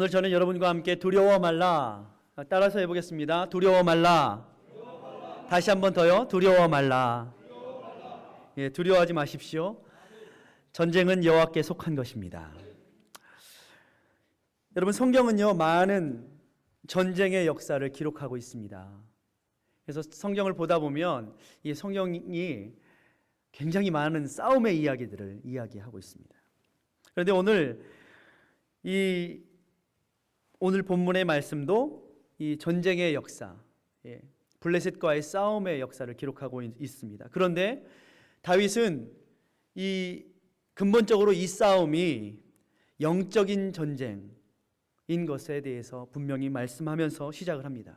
오늘 저는 여러분과 함께 두려워 말라, 따라서 해보겠습니다. 두려워 말라. 다시 한 번 더요. 두려워 말라. 예, 두려워하지 마십시오. 전쟁은 여호와께 속한 것입니다. 여러분, 성경은요 많은 전쟁의 역사를 기록하고 있습니다. 그래서 성경을 보다 보면 이 성경이 굉장히 많은 싸움의 이야기들을 이야기하고 있습니다. 그런데 오늘 본문의 말씀도 이 전쟁의 역사, 블레셋과의 싸움의 역사를 기록하고 있습니다. 그런데 다윗은 근본적으로 이 싸움이 영적인 전쟁인 것에 대해서 분명히 말씀하면서 시작을 합니다.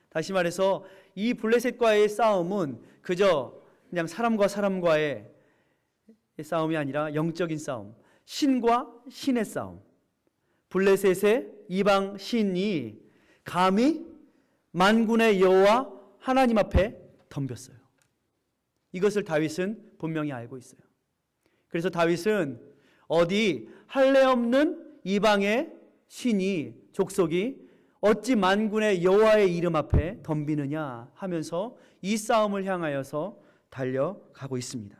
다시 말해서 이 블레셋과의 싸움은 그냥 사람과 사람과의 싸움이 아니라 영적인 싸움, 신과 신의 싸움. 블레셋의 이방 신이 감히 만군의 여호와 하나님 앞에 덤볐어요. 이것을 다윗은 분명히 알고 있어요. 그래서 다윗은 할례 없는 이방의 신이, 족속이 어찌 만군의 여호와의 이름 앞에 덤비느냐 하면서 이 싸움을 향하여서 달려가고 있습니다.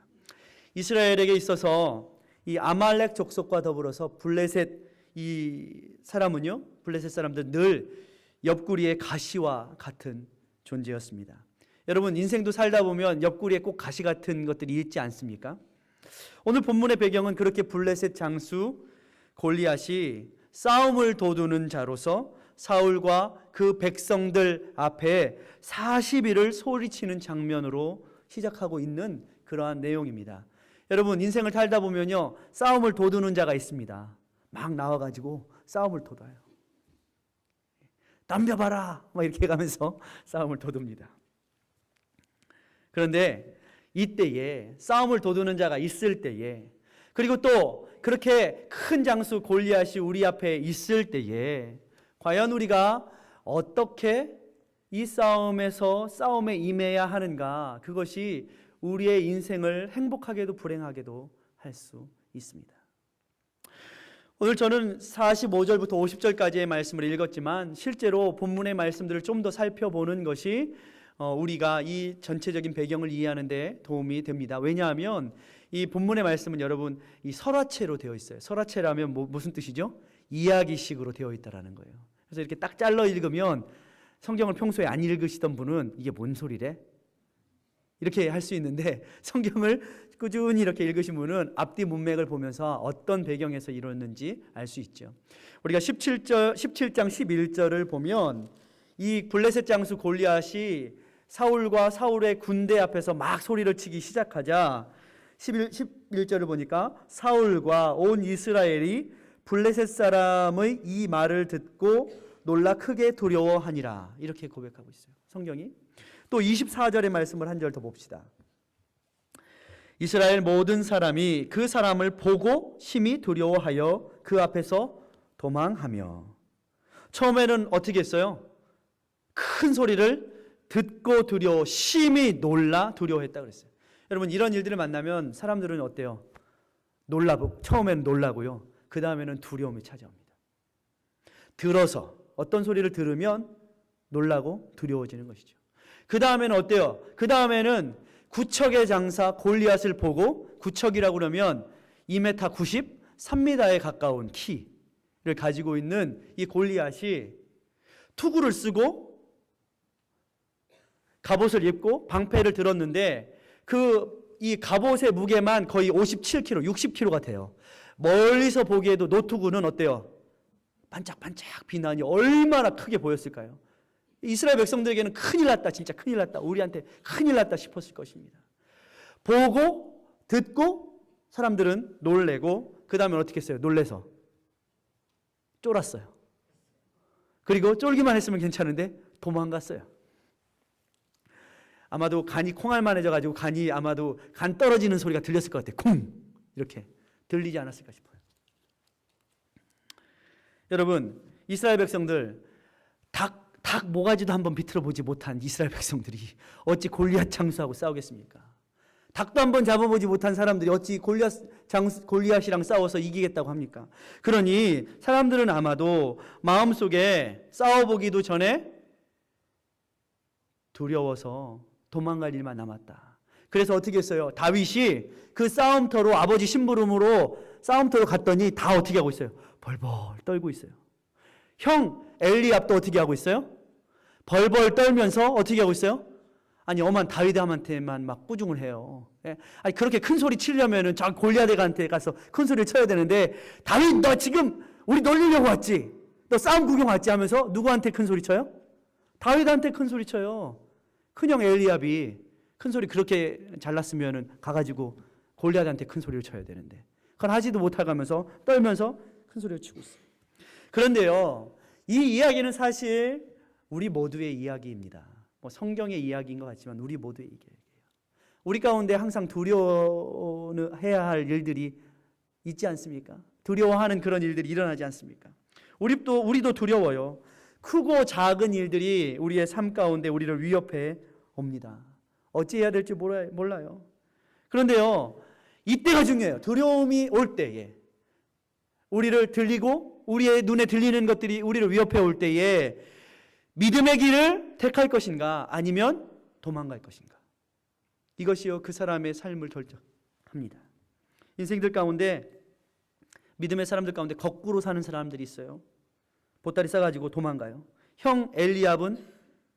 이스라엘에게 있어서 이 아말렉 족속과 더불어서 블레셋 블레셋 사람들은 늘 옆구리에 가시와 같은 존재였습니다. 여러분, 인생도 살다 보면 옆구리에 꼭 가시 같은 것들이 있지 않습니까? 오늘 본문의 배경은 그렇게 블레셋 장수 골리앗이 싸움을 도두는 자로서 사울과 그 백성들 앞에 40일을 소리치는 장면으로 시작하고 있는 그러한 내용입니다. 여러분, 인생을 살다 보면요 싸움을 도두는 자가 있습니다. 막 나와가지고 싸움을 도와요. 덤벼봐라 막 이렇게 가면서 싸움을 도둡니다. 그런데 이때에 싸움을 도두는 자가 있을 때에, 그리고 또 그렇게 큰 장수 골리앗이 우리 앞에 있을 때에 과연 우리가 어떻게 이 싸움에 임해야 하는가, 그것이 우리의 인생을 행복하게도 불행하게도 할 수 있습니다. 오늘 저는 45절부터 50절까지의 말씀을 읽었지만 실제로 본문의 말씀들을 좀 더 살펴보는 것이 우리가 이 전체적인 배경을 이해하는 데 도움이 됩니다. 왜냐하면 이 본문의 말씀은 여러분 이 설화체로 되어 있어요. 설화체라면 무슨 뜻이죠? 이야기식으로 되어 있다라는 거예요. 그래서 이렇게 딱 잘라 읽으면 성경을 평소에 안 읽으시던 분은 이게 뭔 소리래? 이렇게 할 수 있는데, 성경을 꾸준히 이렇게 읽으신 분은 앞뒤 문맥을 보면서 어떤 배경에서 이뤘는지 알 수 있죠. 우리가 17장 11절을 보면 이 블레셋 장수 골리앗이 사울과 사울의 군대 앞에서 막 소리를 치기 시작하자 11절을 보니까 사울과 온 이스라엘이 블레셋 사람의 이 말을 듣고 놀라 크게 두려워하니라, 이렇게 고백하고 있어요, 성경이. 또 24절의 말씀을 한 절 더 봅시다. 이스라엘 모든 사람이 그 사람을 보고 심히 두려워하여 그 앞에서 도망하며. 처음에는 어떻게 했어요? 큰 소리를 듣고 심히 놀라 두려워했다 그랬어요. 여러분, 이런 일들을 만나면 사람들은 어때요? 처음에는 놀라고요, 그 다음에는 두려움이 찾아옵니다. 어떤 소리를 들으면 놀라고 두려워지는 것이죠. 그 다음에는 어때요? 그 다음에는 구척의 장사 골리앗을 보고, 구척이라고 그러면 2m 90, 3m에 가까운 키를 가지고 있는 이 골리앗이 투구를 쓰고 갑옷을 입고 방패를 들었는데 이 갑옷의 무게만 거의 57kg, 60kg가 돼요. 멀리서 보기에도 노투구는 어때요? 반짝반짝 빛나니 얼마나 크게 보였을까요? 이스라엘 백성들에게는 큰일 났다, 진짜 큰일 났다, 우리한테 큰일 났다 싶었을 것입니다. 보고 듣고 사람들은 놀래고, 그 다음에 어떻게 했어요? 놀래서 쫄았어요. 그리고 쫄기만 했으면 괜찮은데 도망갔어요. 아마도 간이 콩알만해져가지고 아마도 간 떨어지는 소리가 들렸을 것 같아요. 쿵! 이렇게 들리지 않았을까 싶어요. 여러분, 이스라엘 백성들 닭 모가지도 한번 비틀어 보지 못한 이스라엘 백성들이 어찌 골리앗 장수하고 싸우겠습니까? 닭도 한번 잡아보지 못한 사람들이 어찌 골리앗이랑 싸워서 이기겠다고 합니까? 그러니 사람들은 아마도 마음속에 싸워보기도 전에 두려워서 도망갈 일만 남았다. 그래서 어떻게 했어요? 다윗이 그 싸움터로 아버지 심부름으로 싸움터로 갔더니 다 어떻게 하고 있어요? 벌벌 떨고 있어요. 형 엘리압도 어떻게 하고 있어요? 벌벌 떨면서 어떻게 하고 있어요? 아니 엄한 다윗한테만 막 꾸중을 해요. 예? 아니 그렇게 큰 소리 치려면은 저 골리앗한테 가서 큰 소리를 쳐야 되는데 다윗 너 지금 우리 놀리려고 왔지? 너 싸움 구경 왔지? 하면서 누구한테 큰 소리 쳐요? 다윗한테 큰 소리 쳐요. 큰형 엘리압이 큰 소리 그렇게 잘났으면은 가가지고 골리앗한테 큰 소리를 쳐야 되는데 그건 하지도 못하면서 떨면서 큰 소리를 치고 있어요. 그런데요, 이 이야기는 사실 우리 모두의 이야기입니다. 뭐 성경의 이야기인 것 같지만 우리 모두의 이야기예요. 우리 가운데 항상 두려워해야 할 일들이 있지 않습니까? 두려워하는 그런 일들이 일어나지 않습니까? 우리도 두려워요. 크고 작은 일들이 우리의 삶 가운데 우리를 위협해 옵니다. 어찌해야 될지 몰라요. 그런데요, 이때가 중요해요. 두려움이 올 때에 우리를 들리고 우리의 눈에 들리는 것들이 우리를 위협해 올 때에 믿음의 길을 택할 것인가 아니면 도망갈 것인가. 이것이요 그 사람의 삶을 결정합니다. 인생들 가운데 믿음의 사람들 가운데 거꾸로 사는 사람들이 있어요. 보따리 싸가지고 도망가요. 형 엘리압은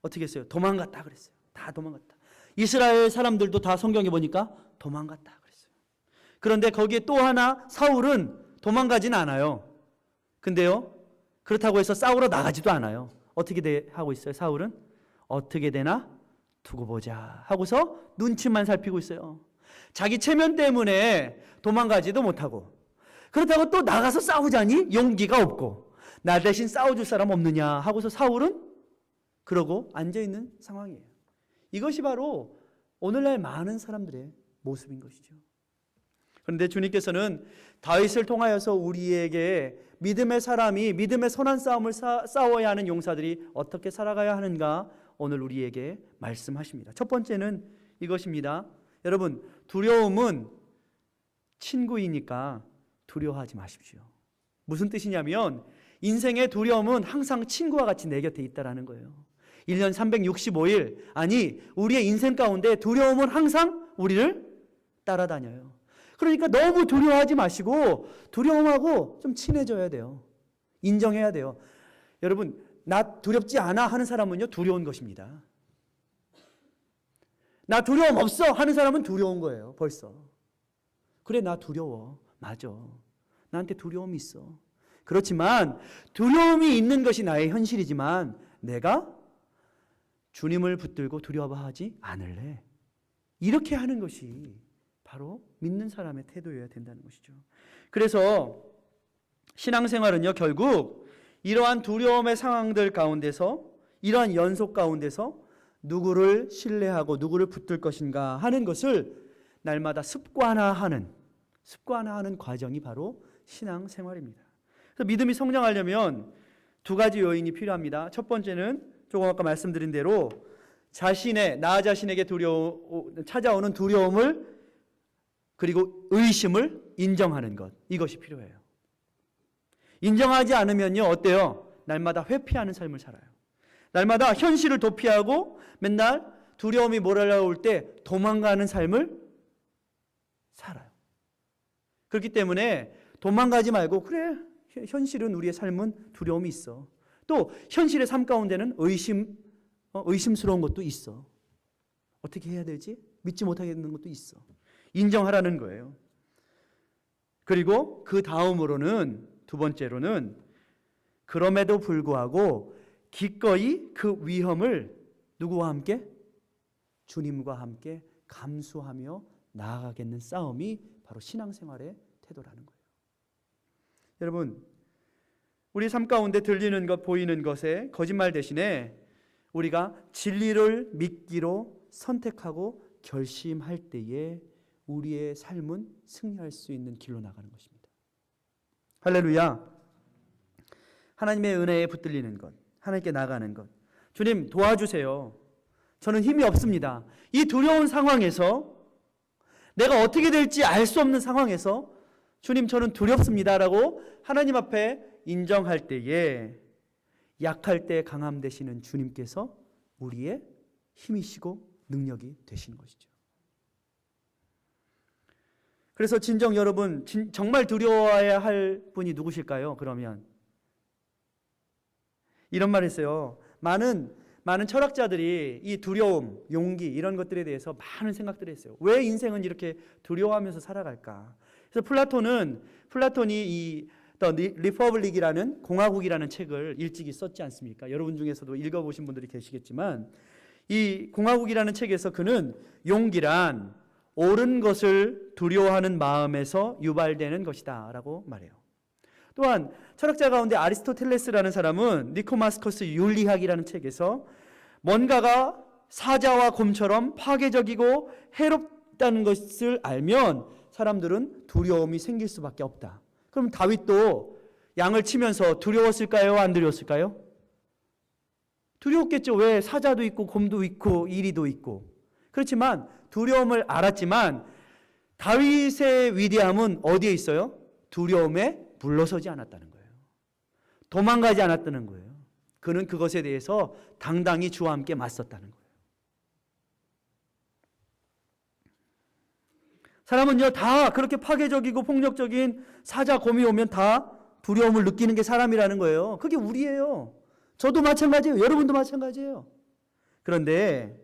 어떻게 했어요? 도망갔다 그랬어요. 다 도망갔다. 이스라엘 사람들도 다 성경에 보니까 도망갔다 그랬어요. 그런데 거기에 또 하나 사울은 도망가진 않아요. 근데요 그렇다고 해서 싸우러 나가지도 않아요. 어떻게 하고 있어요? 사울은 어떻게 되나 두고 보자 하고서 눈치만 살피고 있어요. 자기 체면 때문에 도망가지도 못하고 그렇다고 또 나가서 싸우자니 용기가 없고 나 대신 싸워줄 사람 없느냐 하고서 사울은 그러고 앉아있는 상황이에요. 이것이 바로 오늘날 많은 사람들의 모습인 것이죠. 그런데 주님께서는 다윗을 통하여서 우리에게 믿음의 사람이 믿음의 선한 싸움을 싸워야 하는 용사들이 어떻게 살아가야 하는가 오늘 우리에게 말씀하십니다. 첫 번째는 이것입니다. 여러분, 두려움은 친구이니까 두려워하지 마십시오. 무슨 뜻이냐면 인생의 두려움은 항상 친구와 같이 내 곁에 있다라는 거예요. 1년 365일 아니 우리의 인생 가운데 두려움은 항상 우리를 따라다녀요. 그러니까 너무 두려워하지 마시고 두려움하고 좀 친해져야 돼요. 인정해야 돼요. 여러분 나 두렵지 않아 하는 사람은요 두려운 것입니다. 나 두려움 없어 하는 사람은 두려운 거예요. 벌써. 그래 나 두려워. 맞아. 나한테 두려움이 있어. 그렇지만 두려움이 있는 것이 나의 현실이지만 내가 주님을 붙들고 두려워하지 않을래. 이렇게 하는 것이 바로 믿는 사람의 태도여야 된다는 것이죠. 그래서 신앙생활은요 결국 이러한 두려움의 상황들 가운데서 이러한 연속 가운데서 누구를 신뢰하고 누구를 붙들 것인가 하는 것을 날마다 습관화하는 과정이 바로 신앙생활입니다. 그래서 믿음이 성장하려면 두 가지 요인이 필요합니다. 첫 번째는 조금 아까 말씀드린 대로 나 자신에게 찾아오는 두려움을 그리고 의심을 인정하는 것, 이것이 필요해요. 인정하지 않으면요 어때요? 날마다 회피하는 삶을 살아요. 날마다 현실을 도피하고 맨날 두려움이 몰아올 때 도망가는 삶을 살아요. 그렇기 때문에 도망가지 말고 그래 현실은 우리의 삶은 두려움이 있어. 또 현실의 삶 가운데는 의심스러운 것도 있어. 어떻게 해야 되지? 믿지 못하겠는 것도 있어. 인정하라는 거예요. 그리고 그 다음으로는 두 번째로는 그럼에도 불구하고 기꺼이 그 위험을 누구와 함께? 주님과 함께 감수하며 나아가겠는 싸움이 바로 신앙생활의 태도라는 거예요. 여러분, 우리 삶 가운데 들리는 것, 보이는 것에 거짓말 대신에 우리가 진리를 믿기로 선택하고 결심할 때에 우리의 삶은 승리할 수 있는 길로 나가는 것입니다. 할렐루야. 하나님의 은혜에 붙들리는 것, 하나님께 나가는 것. 주님 도와주세요. 저는 힘이 없습니다. 이 두려운 상황에서 내가 어떻게 될지 알 수 없는 상황에서 주님 저는 두렵습니다라고 하나님 앞에 인정할 때에 약할 때 강함 되시는 주님께서 우리의 힘이시고 능력이 되시는 것이죠. 그래서 진정 여러분 정말 두려워해야 할 분이 누구실까요? 그러면 이런 말 했어요. 많은 철학자들이 이 두려움, 용기 이런 것들에 대해서 많은 생각들을 했어요. 왜 인생은 이렇게 두려워하면서 살아갈까? 그래서 플라톤이 이 The Republic이라는 공화국이라는 책을 일찍이 썼지 않습니까? 여러분 중에서도 읽어보신 분들이 계시겠지만 이 공화국이라는 책에서 그는 용기란 옳은 것을 두려워하는 마음에서 유발되는 것이다 라고 말해요. 또한 철학자 가운데 아리스토텔레스라는 사람은 니코마스커스 윤리학이라는 책에서 뭔가가 사자와 곰처럼 파괴적이고 해롭다는 것을 알면 사람들은 두려움이 생길 수밖에 없다. 그럼 다윗도 양을 치면서 두려웠을까요? 안 두려웠을까요? 두려웠겠죠. 왜? 사자도 있고 곰도 있고 이리도 있고. 그렇지만 두려움을 알았지만 다윗의 위대함은 어디에 있어요? 두려움에 물러서지 않았다는 거예요. 도망가지 않았다는 거예요. 그는 그것에 대해서 당당히 주와 함께 맞섰다는 거예요. 사람은요 다 그렇게 파괴적이고 폭력적인 사자, 곰이 오면 다 두려움을 느끼는 게 사람이라는 거예요. 그게 우리예요. 저도 마찬가지예요. 여러분도 마찬가지예요. 그런데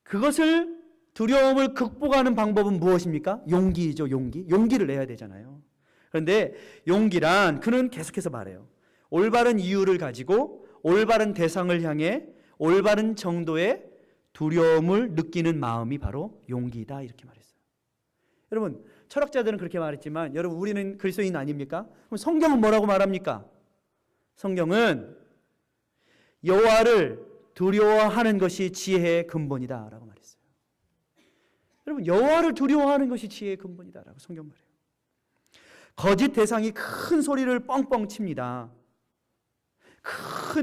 그것을 두려움을 극복하는 방법은 무엇입니까? 용기죠. 용기를 내야 되잖아요. 그런데 용기란 그는 계속해서 말해요. 올바른 이유를 가지고 올바른 대상을 향해 올바른 정도의 두려움을 느끼는 마음이 바로 용기다 이렇게 말했어요. 여러분 철학자들은 그렇게 말했지만 여러분 우리는 그리스도인 아닙니까? 그럼 성경은 뭐라고 말합니까? 성경은 여호와를 두려워하는 것이 지혜의 근본이다 라고 말했어요. 여러분 여호와를 두려워하는 것이 지혜의 근본이다 라고 성경 말해요. 거짓 대상이 큰 소리를 뻥뻥 칩니다.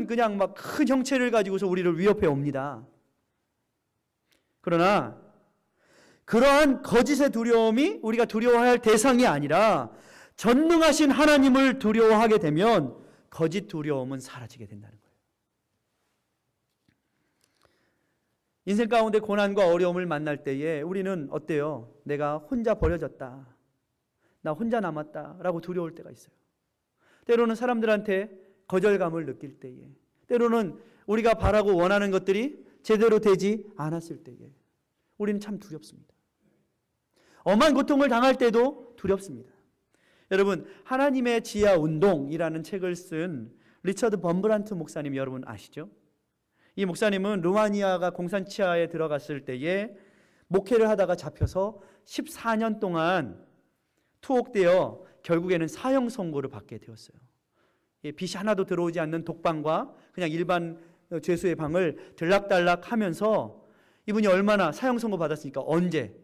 그냥 막 큰 형체를 가지고서 우리를 위협해 옵니다. 그러나 그러한 거짓의 두려움이 우리가 두려워해야 할 대상이 아니라 전능하신 하나님을 두려워하게 되면 거짓 두려움은 사라지게 된다는 거예요. 인생 가운데 고난과 어려움을 만날 때에 우리는 어때요? 내가 혼자 버려졌다. 나 혼자 남았다 라고 두려울 때가 있어요. 때로는 사람들한테 거절감을 느낄 때에, 때로는 우리가 바라고 원하는 것들이 제대로 되지 않았을 때에 우리는 참 두렵습니다. 엄한 고통을 당할 때도 두렵습니다. 여러분 하나님의 지하 운동이라는 책을 쓴 리처드 범브란트 목사님 여러분 아시죠? 이 목사님은 루마니아가 공산치하에 들어갔을 때에 목회를 하다가 잡혀서 14년 동안 투옥되어 결국에는 사형 선고를 받게 되었어요. 빛이 하나도 들어오지 않는 독방과 그냥 일반 죄수의 방을 들락달락 하면서 이분이 얼마나 사형 선고 받았으니까 언제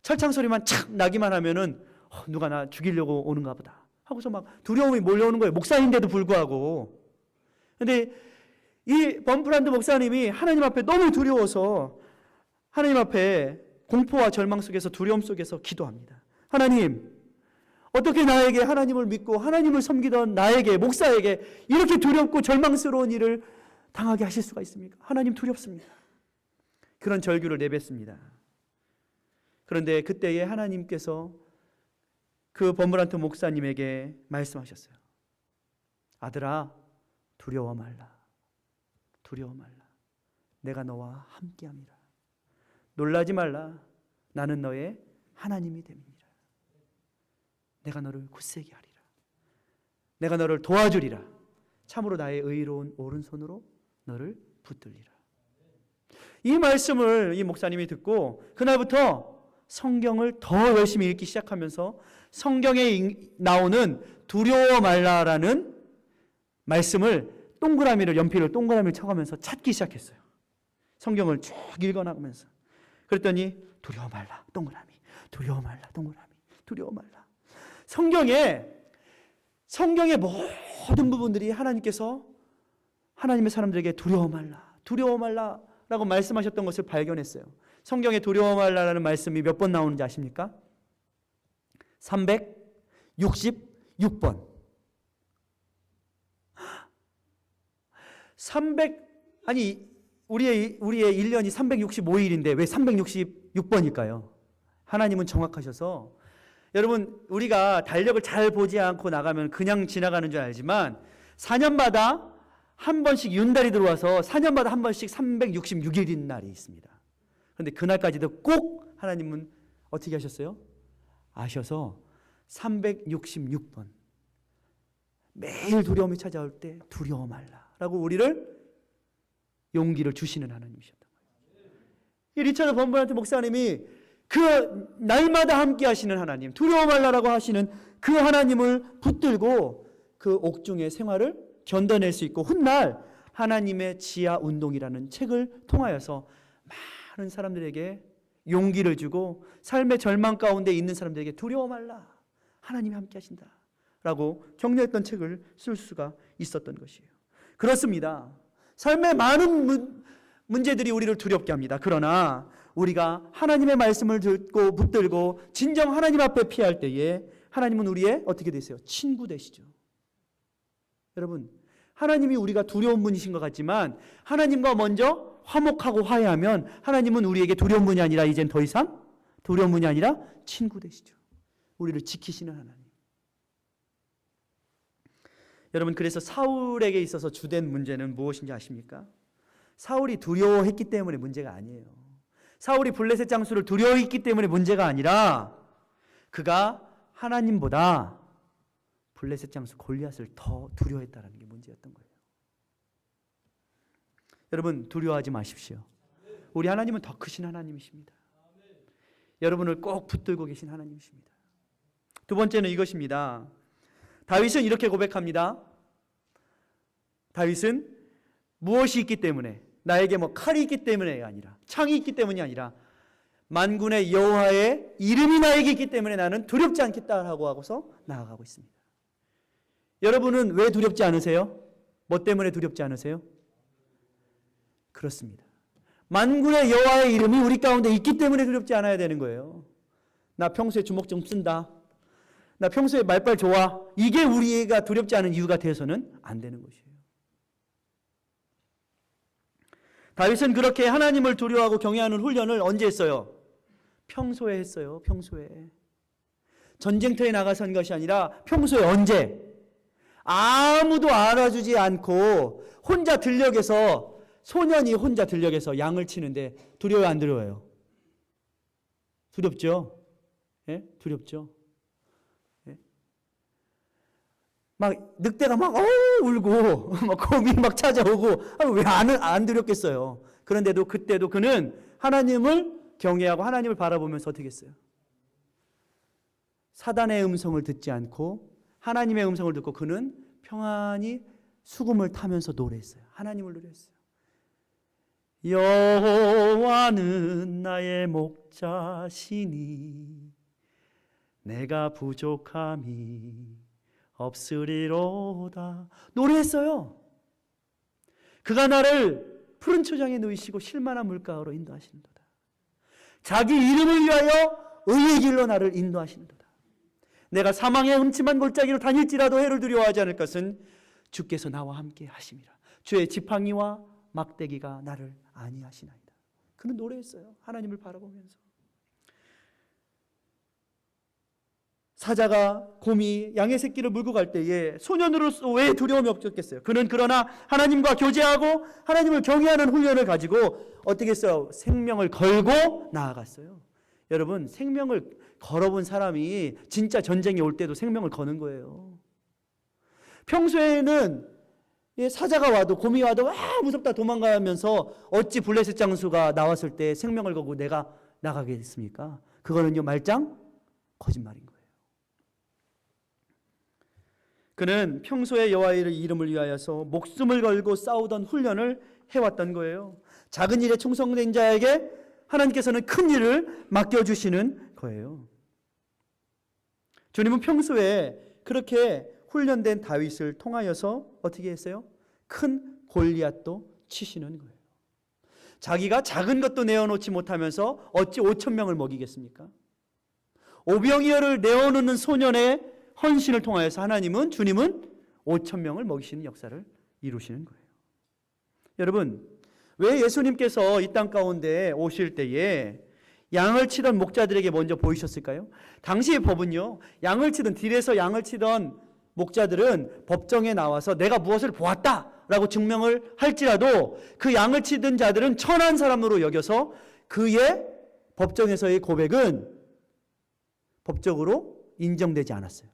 철창 소리만 착 나기만 하면은 누가 나 죽이려고 오는가 보다 하고서 막 두려움이 몰려오는 거예요. 목사인데도 불구하고. 근데 이 범프란드 목사님이 하나님 앞에 너무 두려워서 하나님 앞에 공포와 절망 속에서 두려움 속에서 기도합니다. 하나님, 어떻게 나에게 하나님을 믿고 하나님을 섬기던 나에게 목사에게 이렇게 두렵고 절망스러운 일을 당하게 하실 수가 있습니까? 하나님 두렵습니다. 그런 절규를 내뱉습니다. 그런데 그때에 하나님께서 그 범브란트 목사님에게 말씀하셨어요. 아들아, 두려워 말라. 두려워 말라. 내가 너와 함께함이라. 놀라지 말라. 나는 너의 하나님이 됨이니라. 내가 너를 굳세게 하리라. 내가 너를 도와주리라. 참으로 나의 의로운 오른손으로 너를 붙들리라. 이 말씀을 이 목사님이 듣고 그날부터 성경을 더 열심히 읽기 시작하면서 성경에 나오는 두려워 말라라는 말씀을 연필을 동그라미를 쳐가면서 찾기 시작했어요. 성경을 쭉 읽어나가면서. 그랬더니 두려워 말라 동그라미, 두려워 말라 동그라미, 두려워 말라. 성경의 모든 부분들이 하나님께서 하나님의 사람들에게 두려워 말라, 두려워 말라라고 말씀하셨던 것을 발견했어요. 성경에 두려워 말라라는 말씀이 몇 번 나오는지 아십니까? 366번. 우리의 1년이 365일인데 왜 366번일까요? 하나님은 정확하셔서, 여러분, 우리가 달력을 잘 보지 않고 나가면 그냥 지나가는 줄 알지만 4년마다 한 번씩 윤달이 들어와서 4년마다 한 번씩 366일인 날이 있습니다. 그런데 그날까지도 꼭 하나님은 어떻게 하셨어요? 아셔서 366번 매일 두려움이 찾아올 때 두려워 말라라고 우리를 용기를 주시는 하나님이셨던 거예요. 이 리처드 번번한테 목사님이 그 날마다 함께 하시는 하나님, 두려워 말라라고 하시는 그 하나님을 붙들고 그 옥중의 생활을 견뎌낼 수 있고, 훗날 하나님의 지하 운동이라는 책을 통하여서 많은 사람들에게 용기를 주고 삶의 절망 가운데 있는 사람들에게 두려워 말라, 하나님이 함께 하신다 라고 격려했던 책을 쓸 수가 있었던 것이에요. 그렇습니다. 삶의 많은 문제들이 우리를 두렵게 합니다. 그러나 우리가 하나님의 말씀을 듣고 붙들고 진정 하나님 앞에 피할 때에 하나님은 우리의 어떻게 되세요? 친구 되시죠. 여러분, 하나님이 우리가 두려운 분이신 것 같지만 하나님과 먼저 화목하고 화해하면 하나님은 우리에게 두려운 분이 아니라 이젠 더 이상 두려운 분이 아니라 친구 되시죠. 우리를 지키시는 하나님. 여러분, 그래서 사울에게 있어서 주된 문제는 무엇인지 아십니까? 사울이 두려워했기 때문에 문제가 아니에요. 사울이 블레셋 장수를 두려워했기 때문에 문제가 아니라 그가 하나님보다 블레셋 장수 골리앗을 더 두려워했다는 게 문제였던 거예요. 여러분, 두려워하지 마십시오. 우리 하나님은 더 크신 하나님이십니다. 여러분을 꼭 붙들고 계신 하나님이십니다. 두 번째는 이것입니다. 다윗은 이렇게 고백합니다. 다윗은 무엇이 있기 때문에, 나에게 뭐 칼이 있기 때문에가 아니라, 창이 있기 때문이 아니라 만군의 여호와의 이름이 나에게 있기 때문에 나는 두렵지 않겠다라고 하고서 나아가고 있습니다. 여러분은 왜 두렵지 않으세요? 뭐 때문에 두렵지 않으세요? 그렇습니다. 만군의 여호와의 이름이 우리 가운데 있기 때문에 두렵지 않아야 되는 거예요. 나 평소에 주먹 좀 쓴다, 나 평소에 말빨 좋아, 이게 우리가 두렵지 않은 이유가 되어서는 안 되는 것이에요. 다윗은 그렇게 하나님을 두려워하고 경외하는 훈련을 언제 했어요? 평소에 했어요. 평소에. 전쟁터에 나가서 한 것이 아니라 평소에. 언제? 아무도 알아주지 않고 혼자 들녘에서, 소년이 혼자 들녘에서 양을 치는데 두려워요, 안 두려워요? 두렵죠? 예? 두렵죠? 예? 막 늑대가 막 울고 막 곰이 막 찾아오고, 왜 안 두렵겠어요? 그런데도 그때도 그는 하나님을 경외하고 하나님을 바라보면서 어떻게 했어요? 사단의 음성을 듣지 않고 하나님의 음성을 듣고 그는 평안히 수금을 타면서 노래했어요. 하나님을 노래했어요. 여호와는 나의 목자시니 내가 부족함이 없으리로다. 노래했어요. 그가 나를 푸른 초장에 누이시고 실만한 물가로 인도하시는도다. 자기 이름을 위하여 의의 길로 나를 인도하시는도다. 내가 사망의 음침한 골짜기로 다닐지라도 해를 두려워하지 않을 것은 주께서 나와 함께 하심이라. 주의 지팡이와 막대기가 나를 안위하시나이다. 그는 노래했어요. 하나님을 바라보면서. 사자가 곰이 양의 새끼를 물고 갈 때에 소년으로서 왜 두려움이 없었겠어요? 그는 그러나 하나님과 교제하고 하나님을 경외하는 훈련을 가지고 어떻게 했어요? 생명을 걸고 나아갔어요. 여러분, 생명을 걸어본 사람이 진짜 전쟁이 올 때도 생명을 거는 거예요. 평소에는 사자가 와도 곰이 와도 무섭다 도망가면서 어찌 블레셋 장수가 나왔을 때 생명을 걸고 내가 나가게 됐습니까? 그거는요, 말짱 거짓말인 거예요. 그는 평소에 여호와의 이름을 위하여서 목숨을 걸고 싸우던 훈련을 해왔던 거예요. 작은 일에 충성된 자에게 하나님께서는 큰 일을 맡겨주시는 거예요. 주님은 평소에 그렇게 훈련된 다윗을 통하여서 어떻게 했어요? 큰 골리앗도 치시는 거예요. 자기가 작은 것도 내어놓지 못하면서 어찌 5천 명을 먹이겠습니까? 오병이어를 내어놓는 소년의 헌신을 통하여서 하나님은, 주님은 5천 명을 먹이시는 역사를 이루시는 거예요. 여러분, 왜 예수님께서 이 땅 가운데 오실 때에 양을 치던 목자들에게 먼저 보이셨을까요? 당시의 법은요, 양을 치던, 들에서 양을 치던 목자들은 법정에 나와서 내가 무엇을 보았다라고 증명을 할지라도 그 양을 치던 자들은 천한 사람으로 여겨서 그의 법정에서의 고백은 법적으로 인정되지 않았어요.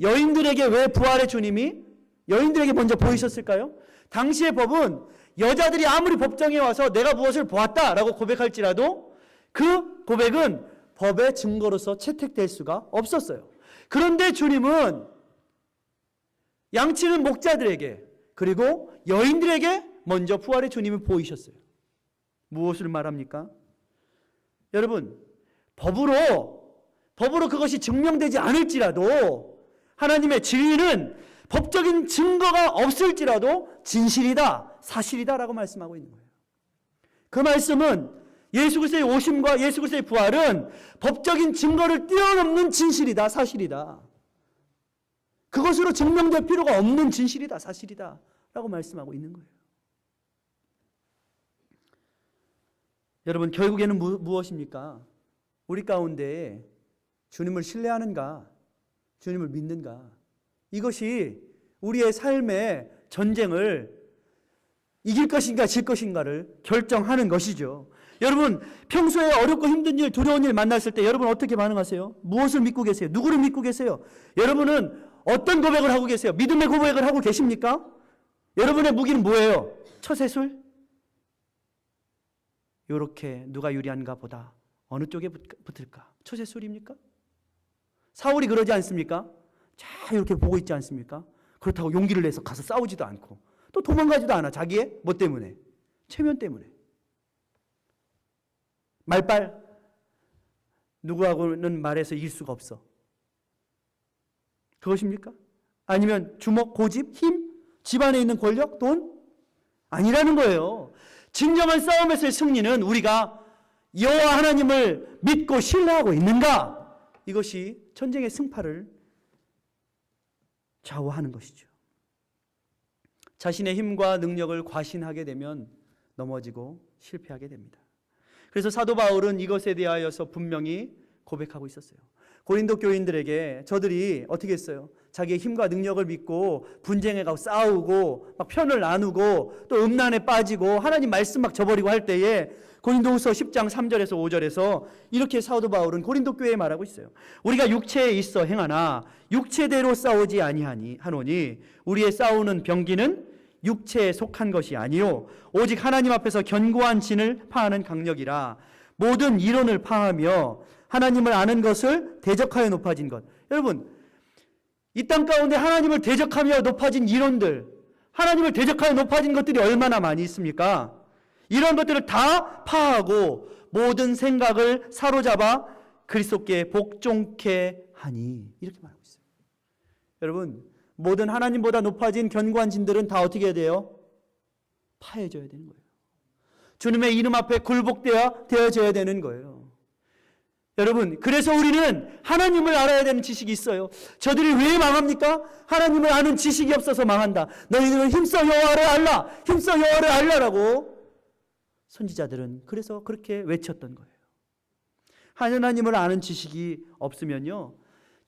여인들에게 왜 부활의 주님이 여인들에게 먼저 보이셨을까요? 당시의 법은 여자들이 아무리 법정에 와서 내가 무엇을 보았다라고 고백할지라도 그 고백은 법의 증거로서 채택될 수가 없었어요. 그런데 주님은 양치는 목자들에게 그리고 여인들에게 먼저 부활의 주님이 보이셨어요. 무엇을 말합니까? 여러분, 법으로 그것이 증명되지 않을지라도 하나님의 진리는 법적인 증거가 없을지라도 진실이다, 사실이다라고 말씀하고 있는 거예요. 그 말씀은 예수 그리스도의 오심과 예수 그리스도의 부활은 법적인 증거를 뛰어넘는 진실이다, 사실이다. 그것으로 증명될 필요가 없는 진실이다, 사실이다 라고 말씀하고 있는 거예요. 여러분, 결국에는 무엇입니까? 우리 가운데 주님을 신뢰하는가, 주님을 믿는가, 이것이 우리의 삶의 전쟁을 이길 것인가 질 것인가를 결정하는 것이죠. 여러분, 평소에 어렵고 힘든 일, 두려운 일 만났을 때 여러분 어떻게 반응하세요? 무엇을 믿고 계세요? 누구를 믿고 계세요? 여러분은 어떤 고백을 하고 계세요? 믿음의 고백을 하고 계십니까? 여러분의 무기는 뭐예요? 처세술? 이렇게 누가 유리한가 보다 어느 쪽에 붙을까? 처세술입니까? 사울이 그러지 않습니까? 자, 이렇게 보고 있지 않습니까? 그렇다고 용기를 내서 가서 싸우지도 않고 또 도망가지도 않아. 자기의 뭐 때문에? 체면 때문에. 말빨. 누구하고는 말해서 이길 수가 없어. 그것입니까? 아니면 주먹, 고집, 힘? 집안에 있는 권력, 돈? 아니라는 거예요. 진정한 싸움에서의 승리는 우리가 여호와 하나님을 믿고 신뢰하고 있는가? 이것이 전쟁의 승파를 좌우하는 것이죠. 자신의 힘과 능력을 과신하게 되면 넘어지고 실패하게 됩니다. 그래서 사도 바울은 이것에 대하여서 분명히 고백하고 있었어요. 고린도 교인들에게 저들이 어떻게 했어요? 자기의 힘과 능력을 믿고 분쟁해가고 싸우고 막 편을 나누고 또 음란에 빠지고 하나님 말씀 막 저버리고 할 때에 고린도후서 10장 3절에서 5절에서 이렇게 사도 바울은 고린도 교회에 말하고 있어요. 우리가 육체에 있어 행하나 육체대로 싸우지 아니하노니 우리의 싸우는 병기는 육체에 속한 것이 아니요 오직 하나님 앞에서 견고한 진을 파하는 강력이라. 모든 이론을 파하며 하나님을 아는 것을 대적하여 높아진 것. 여러분, 이 땅 가운데 하나님을 대적하며 높아진 이론들, 하나님을 대적하여 높아진 것들이 얼마나 많이 있습니까? 이런 것들을 다 파하고 모든 생각을 사로잡아 그리스도께 복종케 하니, 이렇게 말하고 있어요. 여러분, 모든 하나님보다 높아진 견고한 진들은 다 어떻게 해야 돼요? 파해져야 되는 거예요. 주님의 이름 앞에 굴복되어져야 되는 거예요. 여러분, 그래서 우리는 하나님을 알아야 되는 지식이 있어요. 저들이 왜 망합니까? 하나님을 아는 지식이 없어서 망한다. 너희들은 힘써 여호와를 알라, 힘써 여호와를 알라라고 선지자들은 그래서 그렇게 외쳤던 거예요. 하나님을 아는 지식이 없으면요,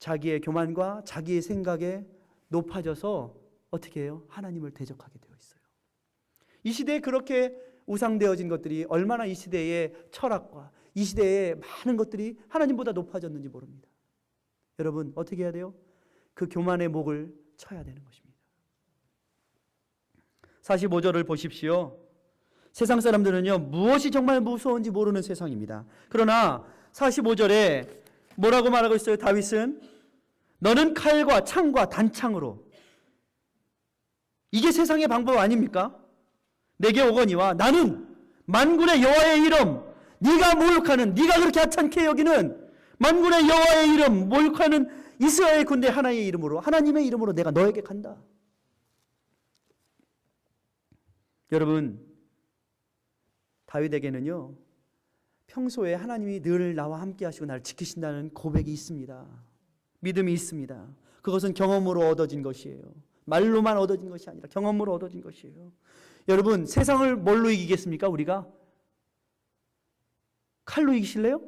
자기의 교만과 자기의 생각에 높아져서 어떻게 해요? 하나님을 대적하게 되어 있어요. 이 시대에 그렇게 우상되어진 것들이 얼마나 이 시대의 철학과 이 시대의 많은 것들이 하나님보다 높아졌는지 모릅니다. 여러분, 어떻게 해야 돼요? 그 교만의 목을 쳐야 되는 것입니다. 45절을 보십시오. 세상 사람들은요, 무엇이 정말 무서운지 모르는 세상입니다. 그러나 45절에 뭐라고 말하고 있어요? 다윗은 너는 칼과 창과 단창으로. 이게 세상의 방법 아닙니까? 내게 오거니와 나는 만군의 여호와의 이름, 네가 모욕하는, 네가 그렇게 하찮게 여기는 만군의 여호와의 이름, 모욕하는 이스라엘 군대 하나의 이름으로, 하나님의 이름으로 내가 너에게 간다. 여러분, 다윗에게는요, 평소에 하나님이 늘 나와 함께 하시고 나를 지키신다는 고백이 있습니다. 믿음이 있습니다. 그것은 경험으로 얻어진 것이에요. 말로만 얻어진 것이 아니라 경험으로 얻어진 것이에요. 여러분, 세상을 뭘로 이기겠습니까? 우리가? 칼로 이기실래요?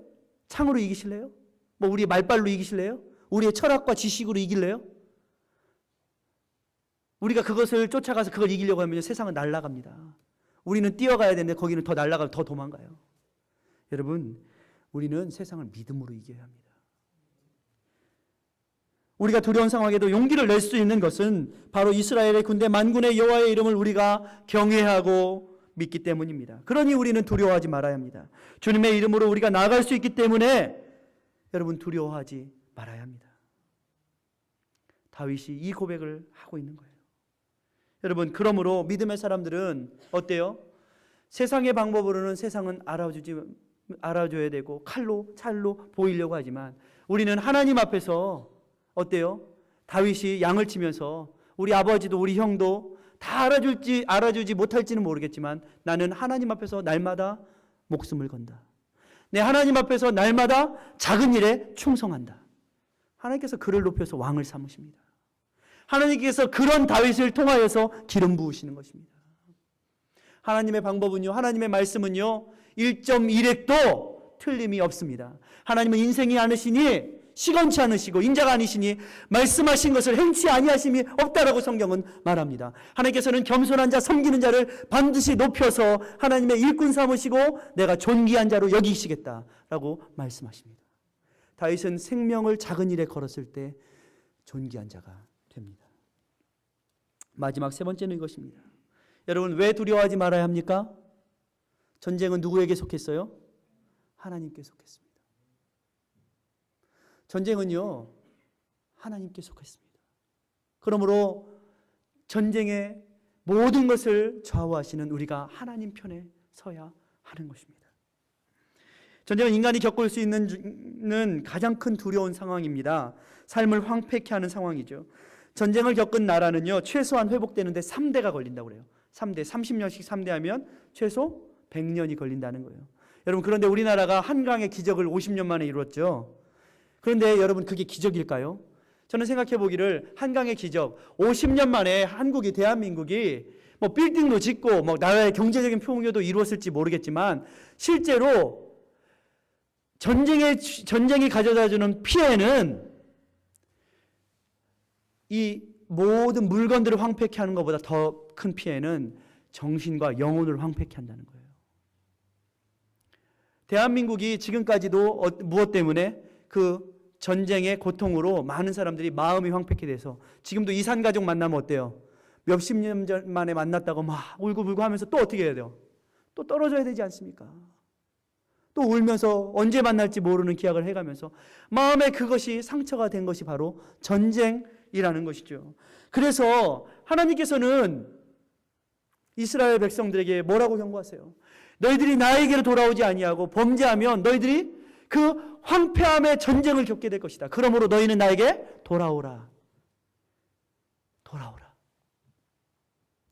창으로 이기실래요? 뭐 우리의 말발로 이기실래요? 우리의 철학과 지식으로 이길래요? 우리가 그것을 쫓아가서 그걸 이기려고 하면 세상은 날아갑니다. 우리는 뛰어가야 되는데 거기는 더 날아가고 더 도망가요. 여러분, 우리는 세상을 믿음으로 이겨야 합니다. 우리가 두려운 상황에도 용기를 낼 수 있는 것은 바로 이스라엘의 군대 만군의 여호와의 이름을 우리가 경외하고 믿기 때문입니다. 그러니 우리는 두려워하지 말아야 합니다. 주님의 이름으로 우리가 나아갈 수 있기 때문에 여러분, 두려워하지 말아야 합니다. 다윗이 이 고백을 하고 있는 거예요. 여러분, 그러므로 믿음의 사람들은 어때요? 세상의 방법으로는 세상은 알아줘야 되고 찰로 보이려고 하지만 우리는 하나님 앞에서 어때요? 다윗이 양을 치면서 우리 아버지도 우리 형도 다 알아주지 못할지는 모르겠지만 나는 하나님 앞에서 날마다 목숨을 건다. 내 하나님 앞에서 날마다 작은 일에 충성한다. 하나님께서 그를 높여서 왕을 삼으십니다. 하나님께서 그런 다윗을 통하여서 기름 부으시는 것입니다. 하나님의 방법은요, 하나님의 말씀은요 1.1핵도 틀림이 없습니다. 하나님은 인생이 않으시니 시건치 않으시고 인자가 아니시니 말씀하신 것을 행치 아니하심이 없다라고 성경은 말합니다. 하나님께서는 겸손한 자 섬기는 자를 반드시 높여서 하나님의 일꾼 삼으시고 내가 존귀한 자로 여기시겠다라고 말씀하십니다. 다윗은 생명을 작은 일에 걸었을 때 존귀한 자가 됩니다. 마지막 세 번째는 이것입니다. 여러분, 왜 두려워하지 말아야 합니까? 전쟁은 누구에게 속했어요? 하나님께 속했습니다. 전쟁은요, 하나님께 속했습니다. 그러므로 전쟁의 모든 것을 좌우하시는 우리가 하나님 편에 서야 하는 것입니다. 전쟁은 인간이 겪을 수 있는 가장 큰 두려운 상황입니다. 삶을 황폐케 하는 상황이죠. 전쟁을 겪은 나라는요, 최소한 회복되는데 3대가 걸린다고 그래요. 3대, 30년씩 3대 하면 최소 100년이 걸린다는 거예요. 여러분, 그런데 우리나라가 한강의 기적을 50년 만에 이루었죠. 그런데 여러분, 그게 기적일까요? 저는 생각해 보기를 한강의 기적, 50년 만에 한국이, 대한민국이 뭐 빌딩도 짓고 뭐 나라의 경제적인 풍요도 이루었을지 모르겠지만 실제로 전쟁이 가져다 주는 피해는 이 모든 물건들을 황폐케 하는 것보다 더 큰 피해는 정신과 영혼을 황폐케 한다는 거예요. 대한민국이 지금까지도 무엇 때문에 그 전쟁의 고통으로 많은 사람들이 마음이 황폐케 돼서 지금도 이산가족 만나면 어때요? 몇십 년 만에 만났다고 막 울고불고 하면서 또 어떻게 해야 돼요? 또 떨어져야 되지 않습니까? 또 울면서 언제 만날지 모르는 기약을 해가면서 마음에 그것이 상처가 된 것이 바로 전쟁이라는 것이죠. 그래서 하나님께서는 이스라엘 백성들에게 뭐라고 경고하세요? 너희들이 나에게로 돌아오지 아니하고 범죄하면 너희들이 그 황폐함의 전쟁을 겪게 될 것이다. 그러므로 너희는 나에게 돌아오라. 돌아오라.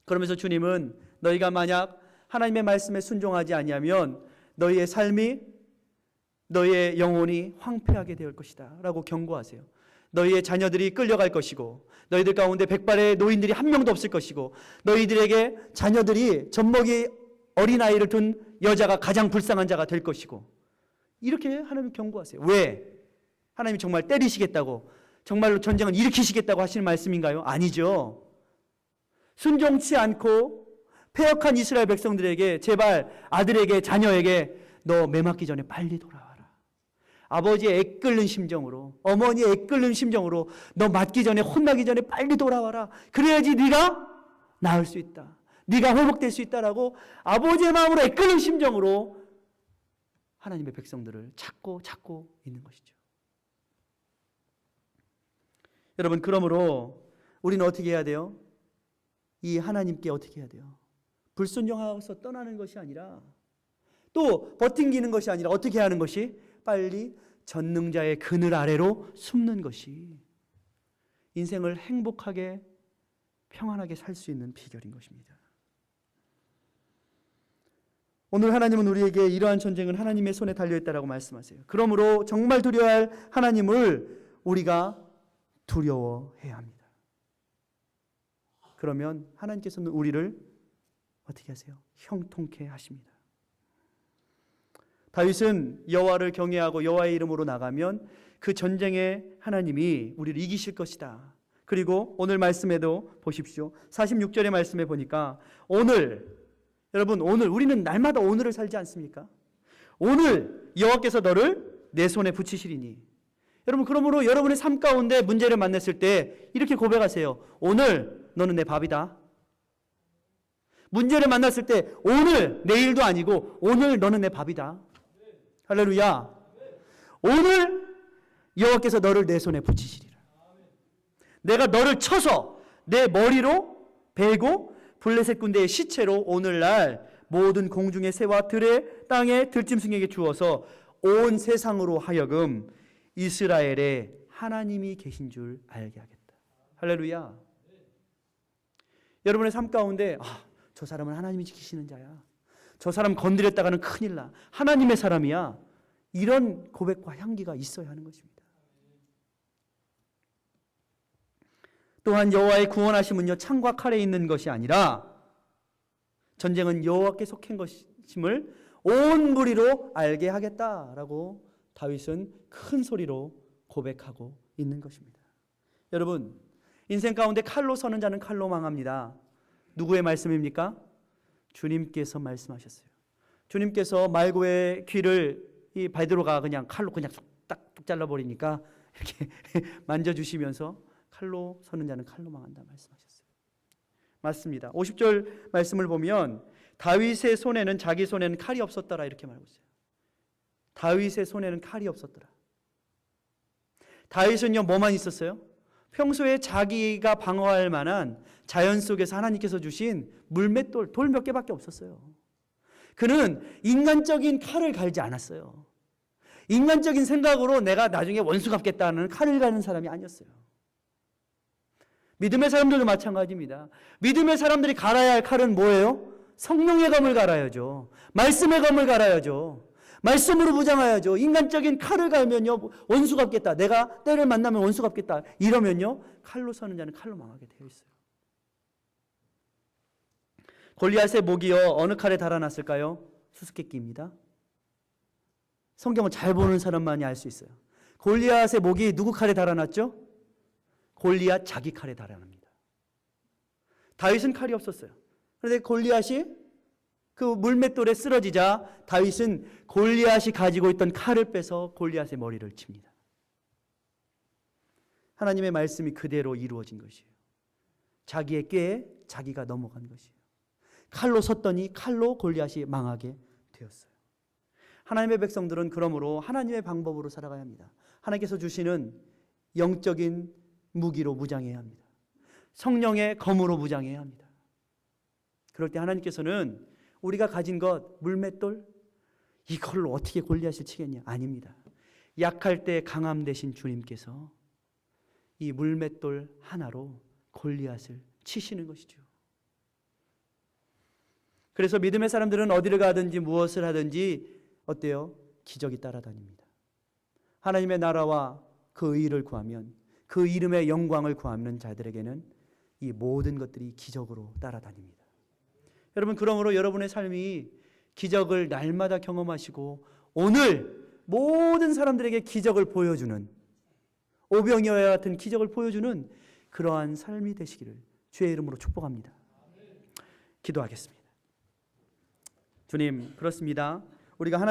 그러면서 주님은 너희가 만약 하나님의 말씀에 순종하지 아니하면 너희의 삶이, 너희의 영혼이 황폐하게 될 것이다 라고 경고하세요. 너희의 자녀들이 끌려갈 것이고 너희들 가운데 백발의 노인들이 한 명도 없을 것이고 너희들에게 자녀들이 젖먹이 어린아이를 둔 여자가 가장 불쌍한 자가 될 것이고 이렇게 하나님 경고하세요. 왜? 하나님이 정말 때리시겠다고, 정말로 전쟁을 일으키시겠다고 하시는 말씀인가요? 아니죠. 순종치 않고 패역한 이스라엘 백성들에게 제발 아들에게, 자녀에게 너 매 맞기 전에 빨리 돌아와라. 아버지의 애끓는 심정으로, 어머니의 애끓는 심정으로 너 맞기 전에, 혼나기 전에 빨리 돌아와라. 그래야지 네가 나을 수 있다. 네가 회복될 수 있다라고 아버지의 마음으로 애끓는 심정으로 하나님의 백성들을 찾고 있는 것이죠. 여러분, 그러므로 우리는 어떻게 해야 돼요? 이 하나님께 어떻게 해야 돼요? 불순종하고서 떠나는 것이 아니라, 또 버팅기는 것이 아니라 어떻게 하는 것이? 빨리 전능자의 그늘 아래로 숨는 것이 인생을 행복하게 평안하게 살 수 있는 비결인 것입니다. 오늘 하나님은 우리에게 이러한 전쟁은 하나님의 손에 달려있다라고 말씀하세요. 그러므로 정말 두려워할 하나님을 우리가 두려워해야 합니다. 그러면 하나님께서는 우리를 어떻게 하세요? 형통케 하십니다. 다윗은 여호와를 경외하고 여호와의 이름으로 나가면 그 전쟁에 하나님이 우리를 이기실 것이다. 그리고 오늘 말씀에도 보십시오. 46절의 말씀에 보니까 여러분 오늘 우리는 날마다 오늘을 살지 않습니까? 오늘 여호와께서 너를 내 손에 붙이시리니. 여러분 그러므로 여러분의 삶 가운데 문제를 만났을 때 이렇게 고백하세요. 오늘 너는 내 밥이다. 문제를 만났을 때 오늘 내일도 아니고 오늘 너는 내 밥이다. 할렐루야. 오늘 여호와께서 너를 내 손에 붙이시리라. 내가 너를 쳐서 내 머리로 베고 블레셋 군대의 시체로 오늘날 모든 공중의 새와 들의 땅의 들짐승에게 주어서 온 세상으로 하여금 이스라엘에 하나님이 계신 줄 알게 하겠다. 할렐루야. 여러분의 삶 가운데 저 사람은 하나님이 지키시는 자야. 저 사람 건드렸다가는 큰일 나. 하나님의 사람이야. 이런 고백과 향기가 있어야 하는 것입니다. 또한 여호와의 구원하심은요 창과 칼에 있는 것이 아니라 전쟁은 여호와께 속한 것임을 온 무리로 알게 하겠다라고 다윗은 큰 소리로 고백하고 있는 것입니다. 여러분 인생 가운데 칼로 서는 자는 칼로 망합니다. 누구의 말씀입니까? 주님께서 말씀하셨어요. 주님께서 말고의 귀를 이 베드로가 그냥 칼로 그냥 뚝 잘라버리니까 이렇게 만져주시면서 칼로 서는 자는 칼로 망한다 말씀하셨어요. 맞습니다. 50절 말씀을 보면 다윗의 손에는 자기 손에는 칼이 없었더라 이렇게 말하고 있어요. 다윗의 손에는 칼이 없었더라. 다윗은요 뭐만 있었어요? 평소에 자기가 방어할 만한 자연 속에서 하나님께서 주신 물맷돌, 돌 몇 개밖에 없었어요. 그는 인간적인 칼을 갈지 않았어요. 인간적인 생각으로 내가 나중에 원수 갚겠다는 칼을 가는 사람이 아니었어요. 믿음의 사람들도 마찬가지입니다. 믿음의 사람들이 갈아야 할 칼은 뭐예요? 성령의 검을 갈아야죠. 말씀의 검을 갈아야죠. 말씀으로 무장해야죠. 인간적인 칼을 갈면요 원수 갚겠다. 내가 때를 만나면 원수 갚겠다. 이러면요 칼로 서는 자는 칼로 망하게 되어 있어요. 골리앗의 목이요 어느 칼에 달아났을까요? 수수께끼입니다. 성경을 잘 보는 사람만이 알 수 있어요. 골리앗의 목이 누구 칼에 달아났죠? 골리앗 자기 칼에 달아납니다. 다윗은 칼이 없었어요. 그런데 골리앗이 그 물맷돌에 쓰러지자 다윗은 골리앗이 가지고 있던 칼을 빼서 골리앗의 머리를 칩니다. 하나님의 말씀이 그대로 이루어진 것이에요. 자기의 꾀에 자기가 넘어간 것이에요. 칼로 섰더니 칼로 골리앗이 망하게 되었어요. 하나님의 백성들은 그러므로 하나님의 방법으로 살아가야 합니다. 하나님께서 주시는 영적인 무기로 무장해야 합니다. 성령의 검으로 무장해야 합니다. 그럴 때 하나님께서는 우리가 가진 것, 물맷돌, 이걸로 어떻게 골리앗을 치겠냐? 아닙니다. 약할 때 강함 되신 주님께서 이 물맷돌 하나로 골리앗을 치시는 것이죠. 그래서 믿음의 사람들은 어디를 가든지 무엇을 하든지 어때요? 기적이 따라다닙니다. 하나님의 나라와 그 의를 구하면 그 이름의 영광을 구하는 자들에게는 이 모든 것들이 기적으로 따라다닙니다. 여러분 그러므로 여러분의 삶이 기적을 날마다 경험하시고 오늘 모든 사람들에게 기적을 보여주는 오병이어와 같은 기적을 보여주는 그러한 삶이 되시기를 주의 이름으로 축복합니다. 기도하겠습니다. 주님 그렇습니다. 우리가 하나님